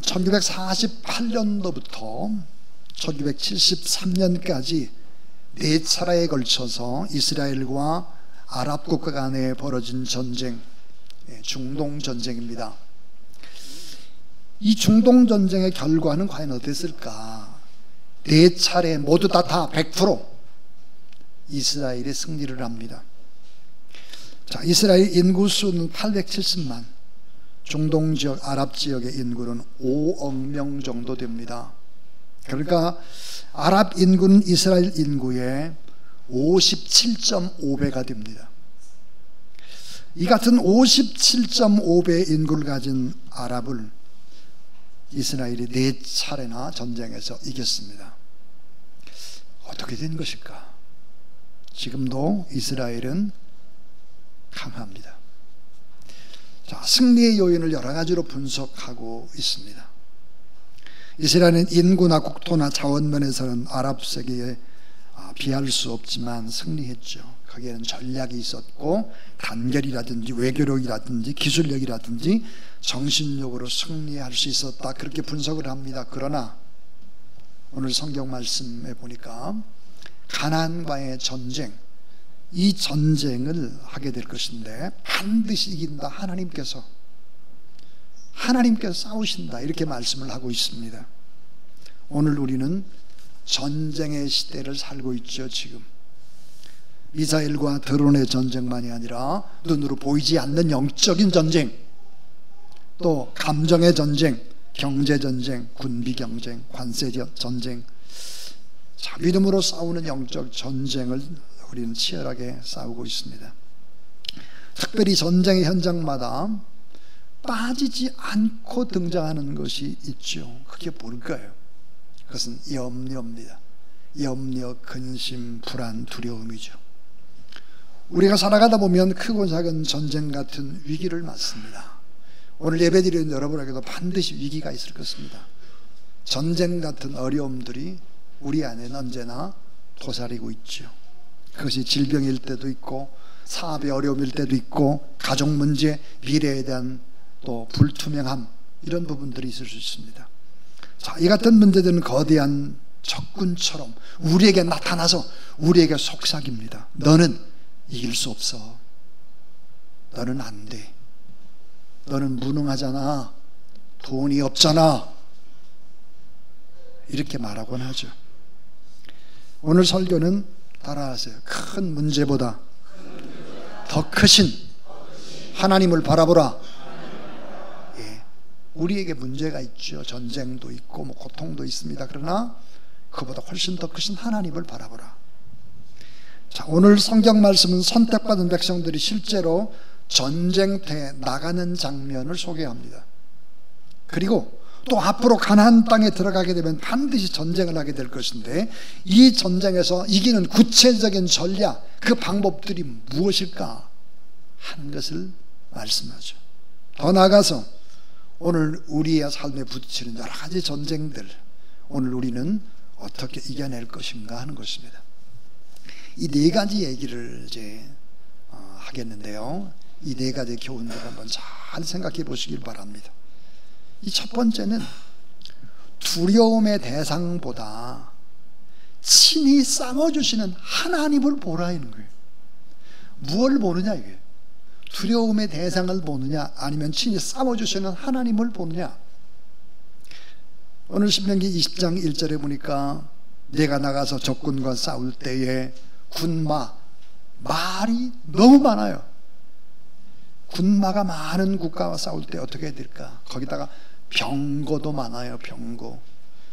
1948년도부터 1973년까지 4차례에 걸쳐서 이스라엘과 아랍 국가 간에 벌어진 전쟁, 중동 전쟁입니다. 이 중동 전쟁의 결과는 과연 어땠을까? 4차례 모두 다 100% 이스라엘이 승리를 합니다. 자, 이스라엘 인구 수는 870만, 중동 지역, 아랍 지역의 인구는 5억 명 정도 됩니다. 그러니까 아랍 인구는 이스라엘 인구의 57.5배가 됩니다. 이 같은 57.5배의 인구를 가진 아랍을 이스라엘이 4차례나 전쟁에서 이겼습니다. 어떻게 된 것일까? 지금도 이스라엘은 강합니다. 자, 승리의 요인을 여러 가지로 분석하고 있습니다. 이스라엘은 인구나 국토나 자원 면에서는 아랍 세계에 비할 수 없지만 승리했죠. 거기에는 전략이 있었고 단결이라든지 외교력이라든지 기술력이라든지 정신력으로 승리할 수 있었다, 그렇게 분석을 합니다. 그러나 오늘 성경 말씀에 보니까 가나안과의 전쟁, 이 전쟁을 하게 될 것인데 반드시 이긴다, 하나님께서 싸우신다, 이렇게 말씀을 하고 있습니다. 오늘 우리는 전쟁의 시대를 살고 있죠. 지금 미사일과 드론의 전쟁만이 아니라 눈으로 보이지 않는 영적인 전쟁, 또 감정의 전쟁, 경제 전쟁, 군비 경쟁, 관세 전쟁, 자, 믿음으로 싸우는 영적 전쟁을 우리는 치열하게 싸우고 있습니다. 특별히 전쟁의 현장마다 빠지지 않고 등장하는 것이 있죠. 그게 뭘까요? 그것은 염려입니다. 염려, 근심, 불안, 두려움이죠. 우리가 살아가다 보면 크고 작은 전쟁 같은 위기를 맞습니다. 오늘 예배드리는 여러분에게도 반드시 위기가 있을 것입니다. 전쟁 같은 어려움들이 우리 안에는 언제나 도사리고 있죠. 그것이 질병일 때도 있고 사업의 어려움일 때도 있고 가족 문제, 미래에 대한 또 불투명함, 이런 부분들이 있을 수 있습니다. 자, 이 같은 문제들은 거대한 적군처럼 우리에게 나타나서 우리에게 속삭입니다. 너는 이길 수 없어. 너는 안 돼. 너는 무능하잖아. 돈이 없잖아. 이렇게 말하곤 하죠. 오늘 설교는 따라하세요. 큰 문제보다 더 크신 하나님을 바라보라. 예, 우리에게 문제가 있죠. 전쟁도 있고 뭐 고통도 있습니다. 그러나 그보다 훨씬 더 크신 하나님을 바라보라. 자, 오늘 성경 말씀은 선택받은 백성들이 실제로 전쟁터에 나가는 장면을 소개합니다. 그리고 또 앞으로 가나안 땅에 들어가게 되면 반드시 전쟁을 하게 될 것인데, 이 전쟁에서 이기는 구체적인 전략, 그 방법들이 무엇일까 하는 것을 말씀하죠. 더 나아가서 오늘 우리의 삶에 부딪히는 여러 가지 전쟁들, 오늘 우리는 어떻게 이겨낼 것인가 하는 것입니다. 이 네 가지 얘기를 이제 하겠는데요, 이 네 가지 교훈들을 한번 잘 생각해 보시길 바랍니다. 이 첫 번째는 두려움의 대상보다 친히 싸워주시는 하나님을 보라 하는 거예요. 무엇을 보느냐 이게? 두려움의 대상을 보느냐, 아니면 친히 싸워주시는 하나님을 보느냐? 오늘 신명기 20장 1절에 보니까 내가 나가서 적군과 싸울 때에 군마, 말이 너무 많아요. 군마가 많은 국가와 싸울 때 어떻게 해야 될까? 거기다가 병거도 많아요. 병거,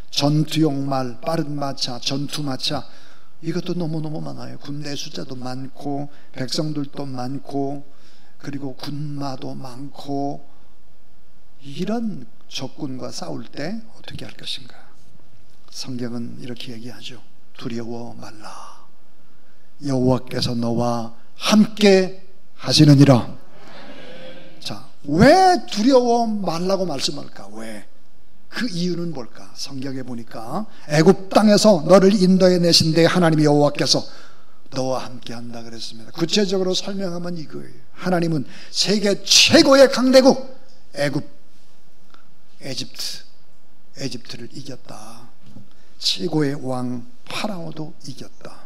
전투용 말, 빠른 마차, 전투마차, 이것도 너무너무 많아요. 군대 숫자도 많고 백성들도 많고 그리고 군마도 많고, 이런 적군과 싸울 때 어떻게 할 것인가? 성경은 이렇게 얘기하죠. 두려워 말라. 여호와께서 너와 함께 하시느니라. 자, 왜 두려워 말라고 말씀할까? 왜? 그 이유는 뭘까? 성경에 보니까 애굽 땅에서 너를 인도해 내신 데 하나님 여호와께서 너와 함께 한다 그랬습니다. 구체적으로 설명하면 이거예요. 하나님은 세계 최고의 강대국 애굽, 에집트, 에집트를 이겼다. 최고의 왕 파라오도 이겼다.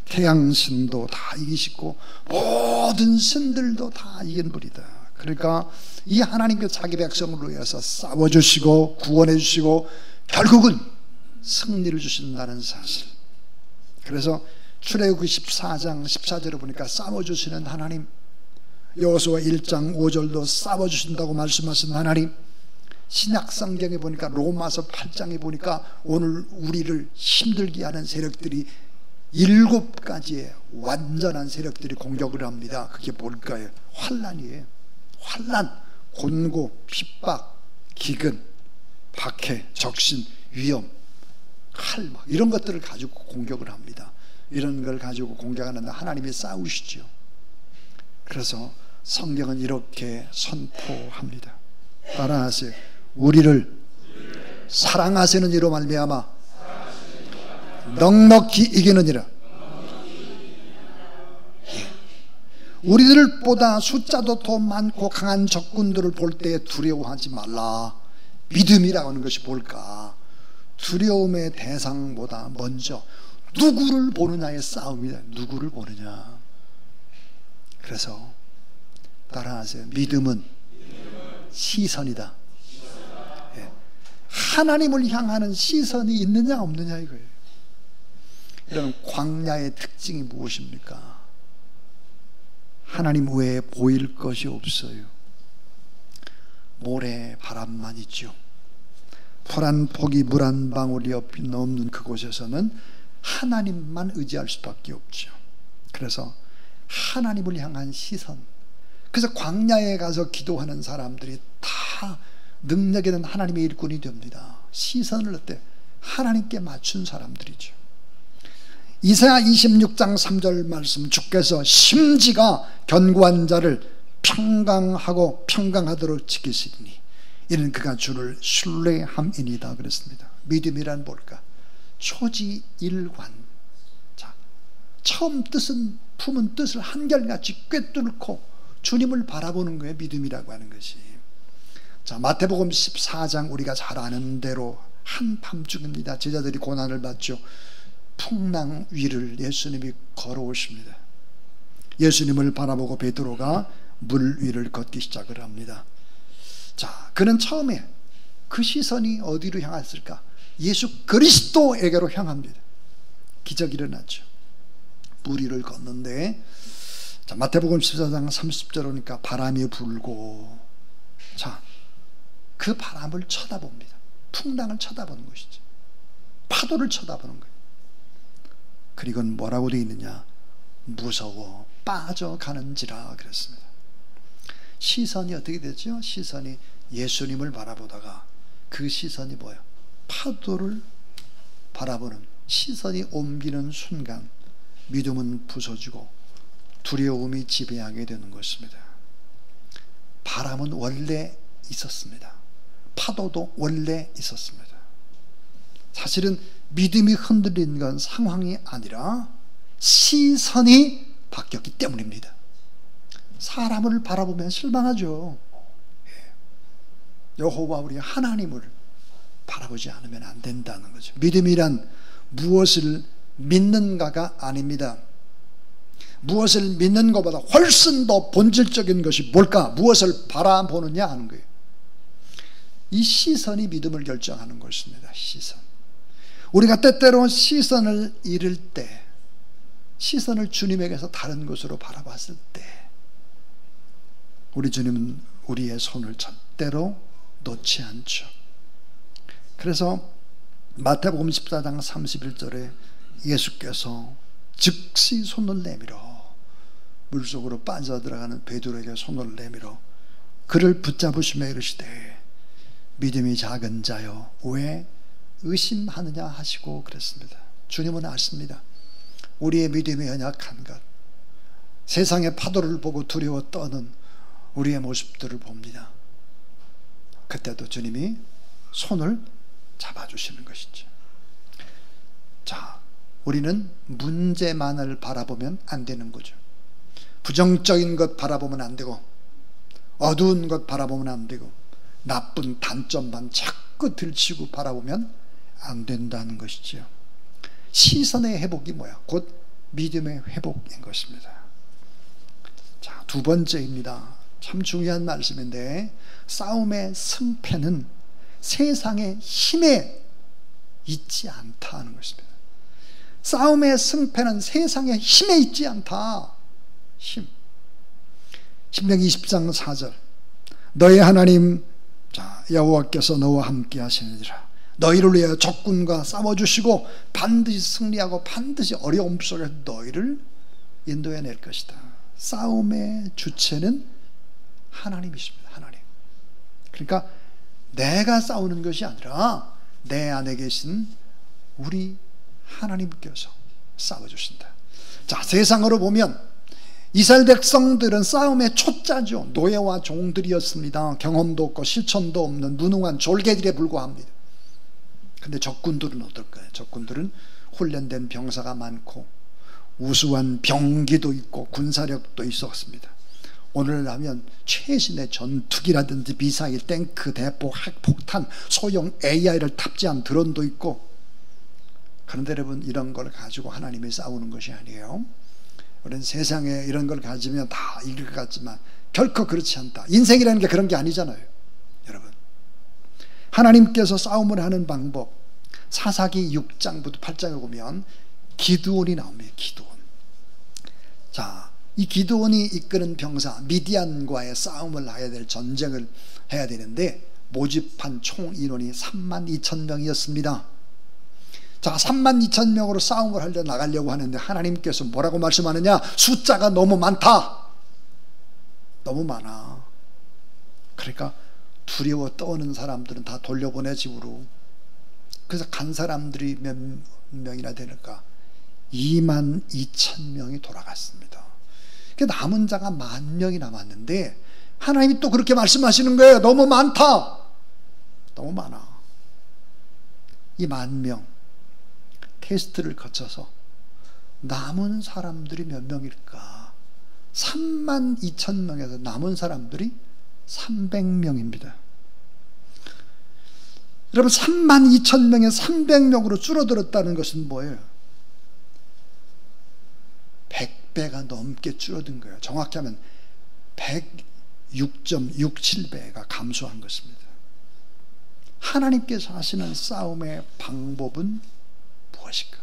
태양신도 다 이기시고 모든 신들도 다 이긴 분이다. 그러니까 이 하나님께서 자기 백성을 위해서 싸워주시고 구원해주시고 결국은 승리를 주신다는 사실. 그래서 출애굽기 14장 14절에 보니까 싸워주시는 하나님, 여호수아 1장 5절도 싸워주신다고 말씀하신 하나님, 신약 성경에 보니까 로마서 8장에 보니까 오늘 우리를 힘들게 하는 세력들이 7가지의 완전한 세력들이 공격을 합니다. 그게 뭘까요? 환난이에요. 환난, 곤고, 핍박, 기근, 박해, 적신, 위험, 칼, 이런 것들을 가지고 공격을 합니다. 이런 걸 가지고 공격하는데 하나님이 싸우시죠. 그래서 성경은 이렇게 선포합니다. 따라하세요. 우리를 사랑하시는 이로 말미암아 넉넉히 이기느니라. 우리들보다 숫자도 더 많고 강한 적군들을 볼 때 두려워하지 말라. 믿음이라고 하는 것이 뭘까? 두려움의 대상보다 먼저 누구를 보느냐의 싸움이다. 누구를 보느냐. 그래서 따라하세요. 믿음은 시선이다. 하나님을 향하는 시선이 있느냐 없느냐 이거예요. 이런 광야의 특징이 무엇입니까? 하나님 외에 보일 것이 없어요. 모래 바람만 있죠. 풀 한 폭이 물 한 방울이 없는 그곳에서는 하나님만 의지할 수밖에 없죠. 그래서 하나님을 향한 시선. 그래서 광야에 가서 기도하는 사람들이 다 능력 있는 하나님의 일꾼이 됩니다. 시선을 어때? 하나님께 맞춘 사람들이죠. 이사야 26장 3절 말씀, 주께서 심지가 견고한 자를 평강하도록 지키시니 이는 그가 주를 신뢰함이니이다 그랬습니다. 믿음이란 뭘까? 초지일관. 자, 처음 품은 뜻을 한결같이 꿰뚫고 주님을 바라보는 거예요. 믿음이라고 하는 것이. 자, 마태복음 14장 우리가 잘 아는 대로 한밤중입니다. 제자들이 고난을 받죠. 풍랑 위를 예수님이 걸어오십니다. 예수님을 바라보고 베드로가 물 위를 걷기 시작을 합니다. 자, 그는 처음에 그 시선이 어디로 향했을까? 예수 그리스도에게로 향합니다. 기적이 일어났죠. 물 위를 걷는데, 자, 마태복음 14장 30절 오니까 바람이 불고, 자, 그 바람을 쳐다봅니다. 풍랑을 쳐다보는 것이죠. 파도를 쳐다보는 거예요. 그리고 뭐라고 되어 있느냐? 무서워 빠져가는지라 그랬습니다. 시선이 어떻게 되죠? 시선이 예수님을 바라보다가 그 시선이 뭐예요? 파도를 바라보는 시선이 옮기는 순간 믿음은 부서지고 두려움이 지배하게 되는 것입니다. 바람은 원래 있었습니다. 파도도 원래 있었습니다. 사실은 믿음이 흔들리는 건 상황이 아니라 시선이 바뀌었기 때문입니다. 사람을 바라보면 실망하죠. 여호와 우리 하나님을 바라보지 않으면 안 된다는 거죠. 믿음이란 무엇을 믿는가가 아닙니다. 무엇을 믿는 것보다 훨씬 더 본질적인 것이 뭘까? 무엇을 바라보느냐 하는 거예요. 이 시선이 믿음을 결정하는 것입니다. 시선. 우리가 때때로 시선을 잃을 때, 시선을 주님에게서 다른 곳으로 바라봤을 때, 우리 주님은 우리의 손을 절대로 놓지 않죠. 그래서 마태복음 14장 31절에 예수께서 즉시 손을 내밀어 물속으로 빠져들어가는 베드로에게 손을 내밀어 그를 붙잡으시며 이르시되 믿음이 작은 자여 왜 의심하느냐 하시고 그랬습니다. 주님은 아십니다. 우리의 믿음이 연약한 것, 세상의 파도를 보고 두려워 떠는 우리의 모습들을 봅니다. 그때도 주님이 손을 잡아주시는 것이죠. 자, 우리는 문제만을 바라보면 안 되는 거죠. 부정적인 것 바라보면 안 되고, 어두운 것 바라보면 안 되고, 나쁜 단점만 자꾸 자꾸 들치고 바라보면 안 된다는 것이죠. 시선의 회복이 뭐야? 곧 믿음의 회복인 것입니다. 자, 두 번째입니다. 참 중요한 말씀인데, 싸움의 승패는 세상의 힘에 있지 않다는 것입니다. 싸움의 승패는 세상의 힘에 있지 않다. 힘. 신명기 20장 4절. 너희 하나님 여호와께서 너와 함께 하시느니라. 너희를 위하여 적군과 싸워주시고 반드시 승리하고 반드시 어려움 속에서 너희를 인도해낼 것이다. 싸움의 주체는 하나님이십니다. 하나님. 그러니까 내가 싸우는 것이 아니라 내 안에 계신 우리 하나님께서 싸워주신다. 자, 세상으로 보면 이스라엘 백성들은 싸움의 초짜죠. 노예와 종들이었습니다. 경험도 없고 실천도 없는 무능한 졸개들에 불과합니다. 근데 적군들은 어떨까요? 적군들은 훈련된 병사가 많고 우수한 병기도 있고 군사력도 있었습니다. 오늘 하면 최신의 전투기라든지 미사일, 탱크, 대포, 핵폭탄, 소형 AI를 탑재한 드론도 있고. 그런데 여러분, 이런 걸 가지고 하나님이 싸우는 것이 아니에요. 우리는 세상에 이런 걸 가지면 다 이길 것 같지만 결코 그렇지 않다. 인생이라는 게 그런 게 아니잖아요. 여러분, 하나님께서 싸움을 하는 방법, 사사기 6장부터 8장에 보면 기드온이 나옵니다. 기드온. 자, 이 기드온이 이끄는 병사, 미디안과의 싸움을 해야 될, 전쟁을 해야 되는데 모집한 총 인원이 32,000명이었습니다. 자, 32,000명으로 싸움을 하려 나가려고 하는데 하나님께서 뭐라고 말씀하느냐? 숫자가 너무 많다. 너무 많아. 그러니까 두려워 떠오는 사람들은 다 돌려보내 집으로. 그래서 간 사람들이 몇 명이나 되니까 22,000명이 돌아갔습니다. 남은 자가 10,000명이 남았는데 하나님이 또 그렇게 말씀하시는 거예요. 너무 많다. 너무 많아. 이 10,000명 테스트를 거쳐서 남은 사람들이 몇 명일까? 32,000명에서 남은 사람들이 300명입니다. 여러분, 32,000명에 300명으로 줄어들었다는 것은 뭐예요? 100배가 넘게 줄어든 거예요. 정확히 하면 106.67배가 감소한 것입니다. 하나님께서 하시는 싸움의 방법은 무엇일까?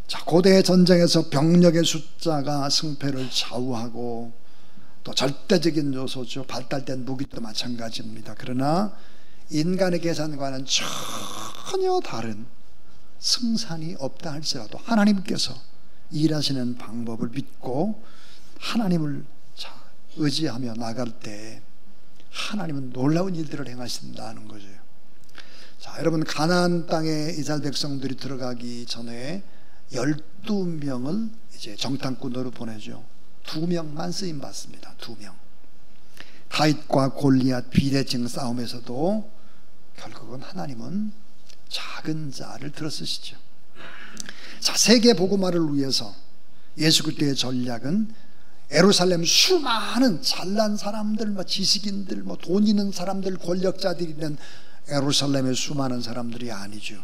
자, 고대 전쟁에서 병력의 숫자가 승패를 좌우하고 또 절대적인 요소죠. 발달된 무기도 마찬가지입니다. 그러나 인간의 계산과는 전혀 다른 승산이 없다 할지라도 하나님께서 일하시는 방법을 믿고 하나님을 의지하며 나갈 때 하나님은 놀라운 일들을 행하신다는 거죠. 자, 여러분, 가나안 땅에 이스라엘 백성들이 들어가기 전에 12명을 이제 정탐꾼으로 보내죠. 2명만 쓰임 받습니다. 2명. 다윗과 골리앗 비대칭 싸움에서도 결국은 하나님은 작은 자를 들어쓰시죠. 자, 세계 복음화를 위해서 예수 그리스도의 전략은 예루살렘 수많은 잘난 사람들, 지식인들, 돈 있는 사람들, 권력자들이 있는 예루살렘의 수많은 사람들이 아니죠.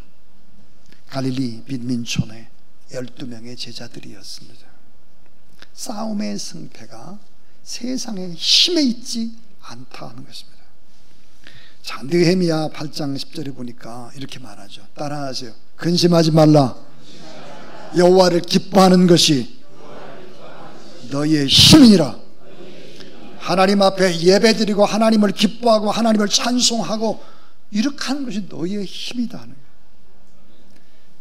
갈릴리 빈민촌의 12명의 제자들이었습니다. 싸움의 승패가 세상의 힘에 있지 않다는 것입니다. 자, 느헤미야 8장 10절에 보니까 이렇게 말하죠. 따라하세요. 근심하지 말라. 여호와를 기뻐하는 것이 너희의 힘이니라. 하나님 앞에 예배드리고 하나님을 기뻐하고 하나님을 찬송하고 이렇게 하는 것이 너희의 힘이다 하는 거예요.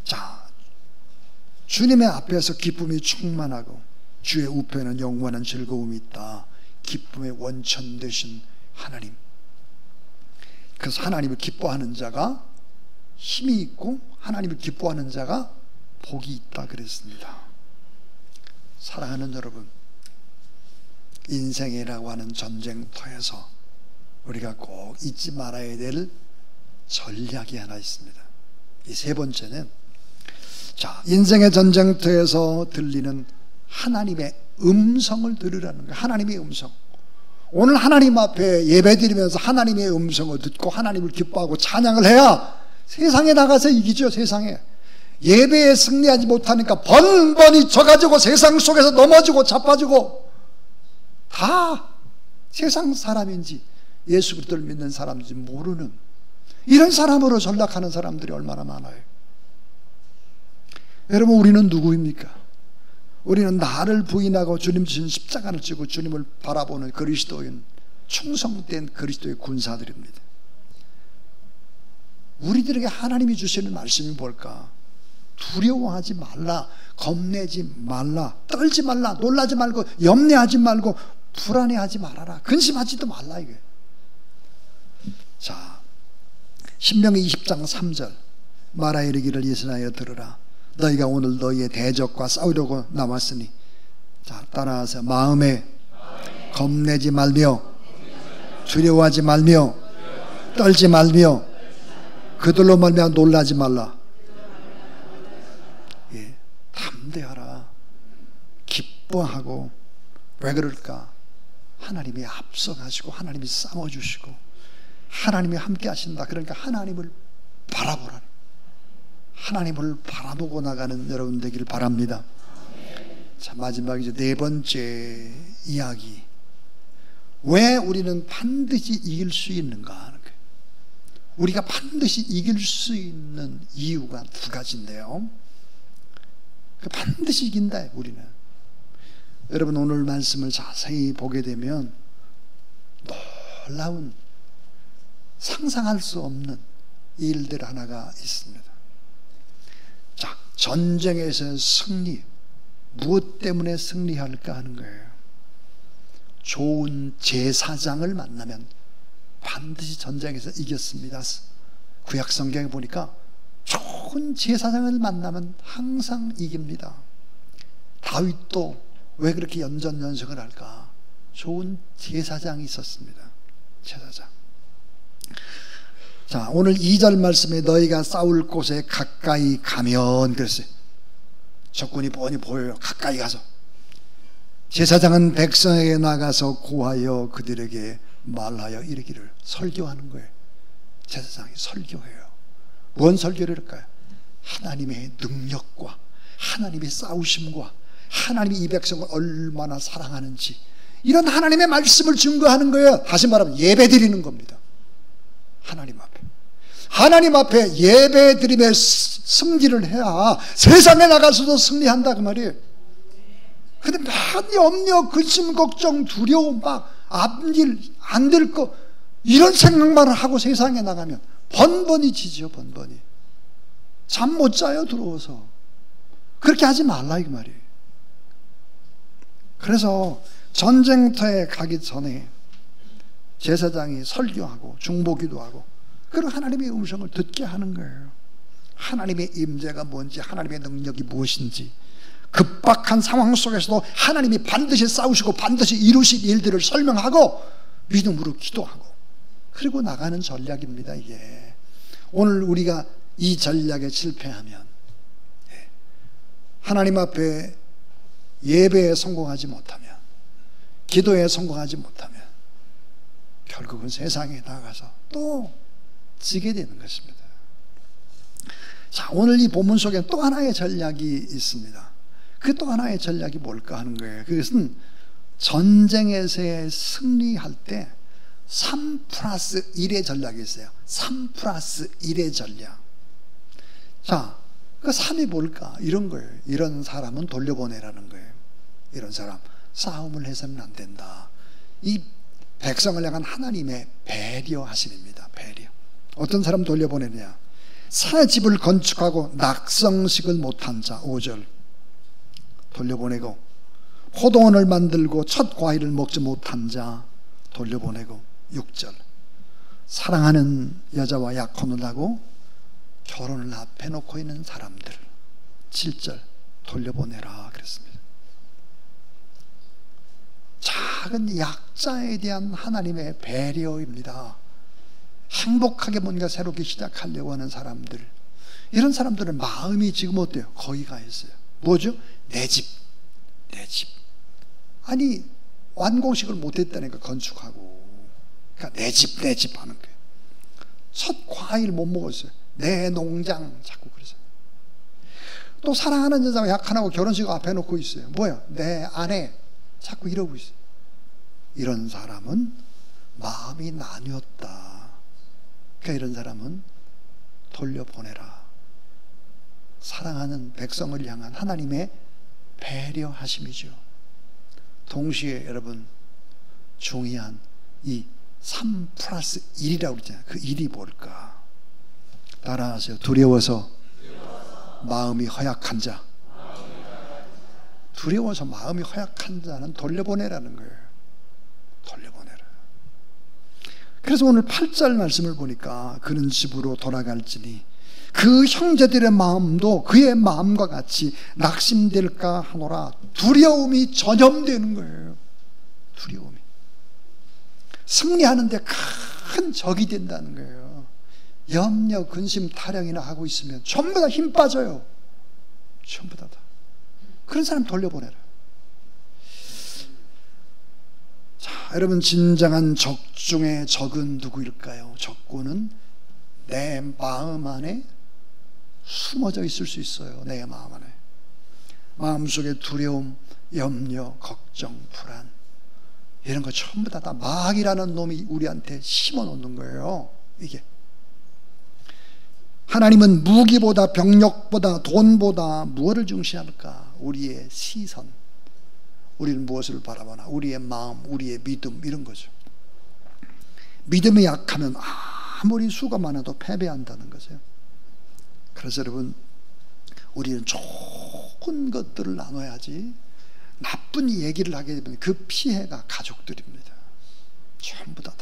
자, 주님의 앞에서 기쁨이 충만하고 주의 우편에는 영원한 즐거움이 있다. 기쁨의 원천 되신 하나님. 그래서 하나님을 기뻐하는 자가 힘이 있고 하나님을 기뻐하는 자가 복이 있다 그랬습니다. 사랑하는 여러분, 인생이라고 하는 전쟁터에서 우리가 꼭 잊지 말아야 될 전략이 하나 있습니다. 이 세 번째는, 자, 인생의 전쟁터에서 들리는 하나님의 음성을 들으라는 거예요. 하나님의 음성. 오늘 하나님 앞에 예배드리면서 하나님의 음성을 듣고 하나님을 기뻐하고 찬양을 해야 세상에 나가서 이기죠. 세상에 예배에 승리하지 못하니까 번번이 져가지고 세상 속에서 넘어지고 자빠지고 다 세상 사람인지 예수 그리스도를 믿는 사람인지 모르는 이런 사람으로 전락하는 사람들이 얼마나 많아요. 여러분, 우리는 누구입니까? 우리는 나를 부인하고 주님 주신 십자가를 지고 주님을 바라보는 그리스도인, 충성된 그리스도의 군사들입니다. 우리들에게 하나님이 주시는 말씀이 뭘까? 두려워하지 말라, 겁내지 말라, 떨지 말라, 놀라지 말고, 염려하지 말고, 불안해하지 말아라, 근심하지도 말라. 이게. 자, 신명기 20장 3절 말하여 이르기를 예언하여 들으라. 너희가 오늘 너희의 대적과 싸우려고 나왔으니, 자, 따라서 마음에 겁내지 말며 두려워하지 말며 떨지 말며 그들로 말미암아 놀라지 말라. 예, 담대하라, 기뻐하고. 왜 그럴까? 하나님이 앞서가시고 하나님이 싸워주시고 하나님이 함께 하신다. 그러니까 하나님을 바라보라. 하나님을 바라보고 나가는 여러분 되기를 바랍니다. 자, 마지막 이제 네 번째 이야기. 왜 우리는 반드시 이길 수 있는가 하는 거예요. 우리가 반드시 이길 수 있는 이유가 두 가지인데요. 반드시 이긴다, 우리는. 여러분, 오늘 말씀을 자세히 보게 되면 놀라운, 상상할 수 없는 일들 하나가 있습니다. 자, 전쟁에서 승리, 무엇 때문에 승리할까 하는 거예요. 좋은 제사장을 만나면 반드시 전쟁에서 이겼습니다. 구약 성경에 보니까 좋은 제사장을 만나면 항상 이깁니다. 다윗도 왜 그렇게 연전연승을 할까? 좋은 제사장이 있었습니다. 제사장. 자, 오늘 2절 말씀에 너희가 싸울 곳에 가까이 가면, 그랬어요. 적군이 뻔히 보여요. 가까이 가서. 제사장은 백성에게 나가서 고하여 그들에게 말하여 이르기를. 설교하는 거예요. 제사장이 설교해요. 뭔 설교를 할까요? 하나님의 능력과 하나님의 싸우심과 하나님이 이 백성을 얼마나 사랑하는지, 이런 하나님의 말씀을 증거하는 거예요. 다시 말하면 예배 드리는 겁니다. 하나님 앞에. 하나님 앞에 예배 드림에 승리를 해야 세상에 나가서도 승리한다, 그 말이에요. 근데 많이 염려, 근심, 걱정, 두려움, 막 앞일 안 될 거, 이런 생각만 하고 세상에 나가면 번번이 지죠. 번번이. 잠 못 자요, 들어와서. 그렇게 하지 말라, 이 말이에요. 그래서 전쟁터에 가기 전에 제사장이 설교하고 중보기도 하고, 그런 하나님의 음성을 듣게 하는 거예요. 하나님의 임재가 뭔지, 하나님의 능력이 무엇인지, 급박한 상황 속에서도 하나님이 반드시 싸우시고 반드시 이루실 일들을 설명하고 믿음으로 기도하고, 그리고 나가는 전략입니다. 이게 오늘 우리가 이 전략에 실패하면, 하나님 앞에 예배에 성공하지 못하면, 기도에 성공하지 못하면 결국은 세상에 나가서 또 지게 되는 것입니다. 자, 오늘 이 본문 속에 또 하나의 전략이 있습니다. 그 또 하나의 전략이 뭘까 하는 거예요. 그것은 전쟁에서의 승리할 때 3+1의 전략이 있어요. 3+1의 전략. 자, 그 3이 뭘까? 이런 거예요. 이런 사람은 돌려보내라는 거예요. 이런 사람 싸움을 해서는 안 된다. 이 백성을 향한 하나님의 배려하심입니다. 배려. 어떤 사람 돌려보내느냐? 새 집을 건축하고 낙성식을 못한 자, 5절 돌려보내고, 포도원을 만들고 첫 과일을 먹지 못한 자 돌려보내고, 6절 사랑하는 여자와 약혼을 하고 결혼을 앞에 놓고 있는 사람들, 7절 돌려보내라 그랬습니다. 작은 약자에 대한 하나님의 배려입니다. 행복하게 뭔가 새롭게 시작하려고 하는 사람들, 이런 사람들은 마음이 지금 어때요? 거기 가 있어요. 뭐죠? 내 집, 내 집. 아니, 완공식을 못했다니까. 건축하고. 그러니까 내 집 하는 거예요. 첫 과일 못 먹었어요. 내 농장 자꾸 그러세요. 또 사랑하는 여자가 약 하나고 결혼식 앞에 놓고 있어요. 뭐야? 내 아내 자꾸 이러고 있어요. 이런 사람은 마음이 나뉘었다. 그러니까 이런 사람은 돌려보내라. 사랑하는 백성을 향한 하나님의 배려하심이죠. 동시에 여러분 중요한 이 3+1이라고 그러잖아요. 그 1이 뭘까? 따라하세요. 두려워서 마음이 허약한 자. 두려워서 마음이 허약한 자는 돌려보내라는 거예요. 돌려보내라. 그래서 오늘 8절 말씀을 보니까 그는 집으로 돌아갈지니 그 형제들의 마음도 그의 마음과 같이 낙심될까 하노라. 두려움이 전염되는 거예요. 두려움이 승리하는데 큰 적이 된다는 거예요. 염려, 근심, 타령이나 하고 있으면 전부 다 힘 빠져요. 전부 다. 그런 사람 돌려보내라. 자, 여러분 진정한 적 중에 적은 누구일까요? 적군은 내 마음 안에 숨어져 있을 수 있어요. 내 마음 안에. 마음속에 두려움, 염려, 걱정, 불안 이런 거 전부 다 마귀라는 놈이 우리한테 심어놓는 거예요. 이게 하나님은 무기보다 병력보다 돈보다 무엇을 중시할까? 우리의 시선. 우리는 무엇을 바라보나? 우리의 마음, 우리의 믿음 이런 거죠. 믿음이 약하면 아무리 수가 많아도 패배한다는 거죠. 그래서 여러분 우리는 좋은 것들을 나눠야지 나쁜 얘기를 하게 되면 그 피해가 가족들입니다. 전부 다.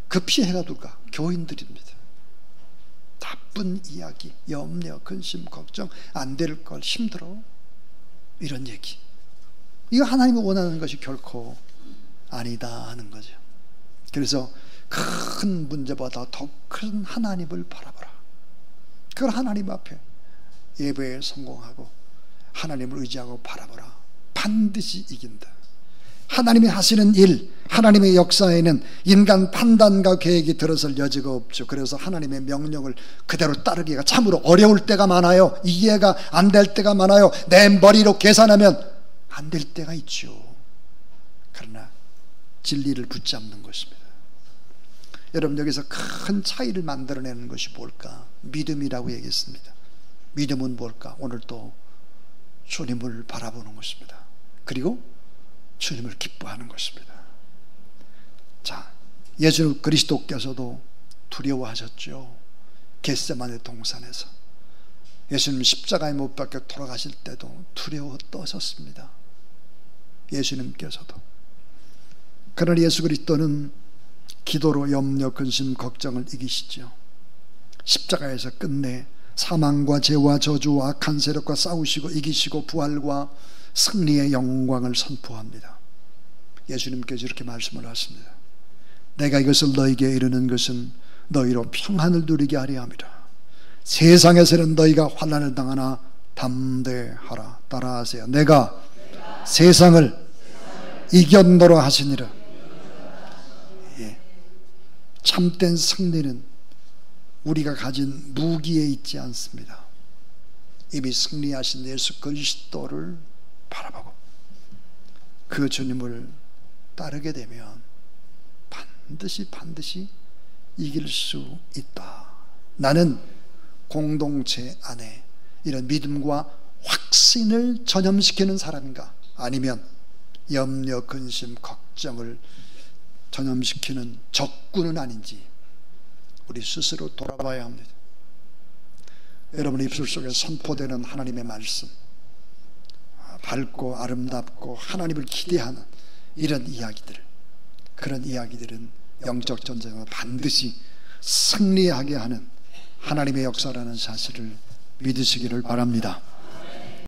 그 피해가 누가? 교인들입니다. 나쁜 이야기, 염려, 근심, 걱정, 안 될 걸, 힘들어 이런 얘기. 이거 하나님이 원하는 것이 결코 아니다 하는 거죠. 그래서 큰 문제보다 더 큰 하나님을 바라보라. 그걸 하나님 앞에 예배에 성공하고 하나님을 의지하고 바라보라. 반드시 이긴다. 하나님이 하시는 일, 하나님의 역사에는 인간 판단과 계획이 들어설 여지가 없죠. 그래서 하나님의 명령을 그대로 따르기가 참으로 어려울 때가 많아요. 이해가 안 될 때가 많아요. 내 머리로 계산하면 안 될 때가 있죠. 그러나 진리를 붙잡는 것입니다. 여러분 여기서 큰 차이를 만들어내는 것이 뭘까? 믿음이라고 얘기했습니다. 믿음은 뭘까? 오늘 또 주님을 바라보는 것입니다. 그리고 주님을 기뻐하는 것입니다. 자, 예수 그리스도께서도 두려워하셨죠. 겟세마네 동산에서 예수님 십자가에 못 박혀 돌아가실 때도 두려워 떠셨습니다. 예수님께서도. 그러나 예수 그리스도는 기도로 염려, 근심, 걱정을 이기시죠. 십자가에서 끝내 사망과 죄와 저주와 악한 세력과 싸우시고 이기시고 부활과 승리의 영광을 선포합니다. 예수님께서 이렇게 말씀을 하십니다. 내가 이것을 너희에게 이르는 것은 너희로 평안을 누리게 하려 함이라. 세상에서는 너희가 환난을 당하나 담대하라. 따라하세요. 내가 세상을 이겼노라 하시니라. 예. 참된 승리는 우리가 가진 무기에 있지 않습니다. 이미 승리하신 예수 그리스도를 바라보고 그 주님을 따르게 되면 반드시 이길 수 있다. 나는 공동체 안에 이런 믿음과 확신을 전염시키는 사람인가? 아니면 염려, 근심, 걱정을 전염시키는 적군은 아닌지 우리 스스로 돌아봐야 합니다. 여러분 입술 속에 선포되는 하나님의 말씀, 밝고 아름답고 하나님을 기대하는 이런 이야기들, 그런 이야기들은 영적 전쟁을 반드시 승리하게 하는 하나님의 역사라는 사실을 믿으시기를 바랍니다.